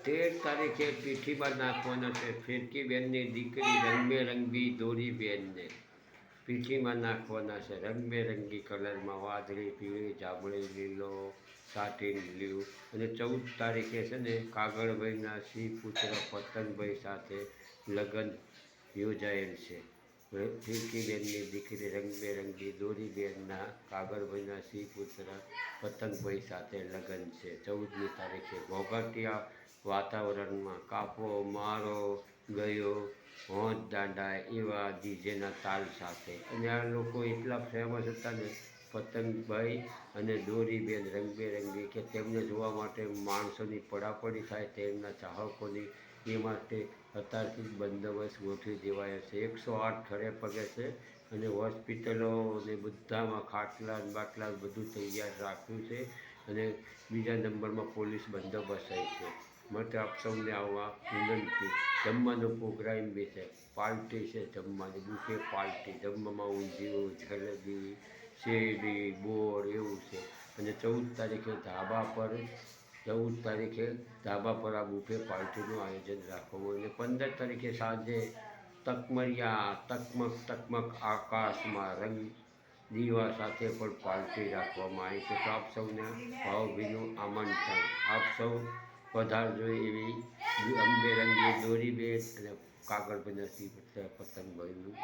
13 તારીખે પીઠીમાં નાખવાનો છે ફિરકી બેનની દીકરી રંગબેરંગી દોરી બેનને પીઠીમાં નાખવાના છે રંગબેરંગી કલરમાં વાદળી, પીળી, જાંબલી, લીલો, સાટીન બ્લુ. અને 14 તારીખે છે ને કાગળભાઈના સિંહ પુત્ર પતંગભાઈ સાથે લગ્ન યોજાયેલ છે. ફિરકીબેનની દીકરી રંગબેરંગી દોરીબેનના કાગળભાઈના સિંહ પુત્ર પતંગભાઈ સાથે લગ્ન છે. 14મી તારીખે ઘોઘાટિયા વાતાવરણમાં કાપો મારો ગયો હોંજ દાંડા એવા ડીજેના તાલ સાથે. અને આ લોકો એટલા ફેમસ હતા ને પતંગભાઈ અને દોરીબેન રંગબેરંગી કે તેમને જોવા માટે માણસોની પડાપડી થાય તેમના ચાહકોની એ માટે અત્યારથી જ બંદોબસ્ત ગોઠવી દેવાયો છે. 108 ખડે પગે છે અને હોસ્પિટલો ને બધામાં ખાટલા બાટલા બધું તૈયાર રાખ્યું છે. અને બીજા નંબરમાં પોલીસ બંદોબસ્ત છે. માટે આપ સૌને આવવા વિનંતી. જમવાનો પ્રોગ્રામ બી છે, પાર્ટી છે જમવાની, બુફે પાર્ટી. જમવામાં ઊંધિયું, જલેબી, શેરડી, બોર એવું છે. અને 14 તારીખે ધાબા પર આ બુફે પાર્ટીનું આયોજન રાખવામાં. અને 15 તારીખે સાંજે તકમક આકાશમાં રંગ દીવા સાથે પણ પાર્ટી રાખવામાં આવી છે. તો આપ સૌને ભાવભીનું આમંત્રણ. આપ સૌ પધારજો એવી રંગબેરંગી દોરીબેન અને કાગળભાઈના સિંહ પુત્ર પતંગભાઈનું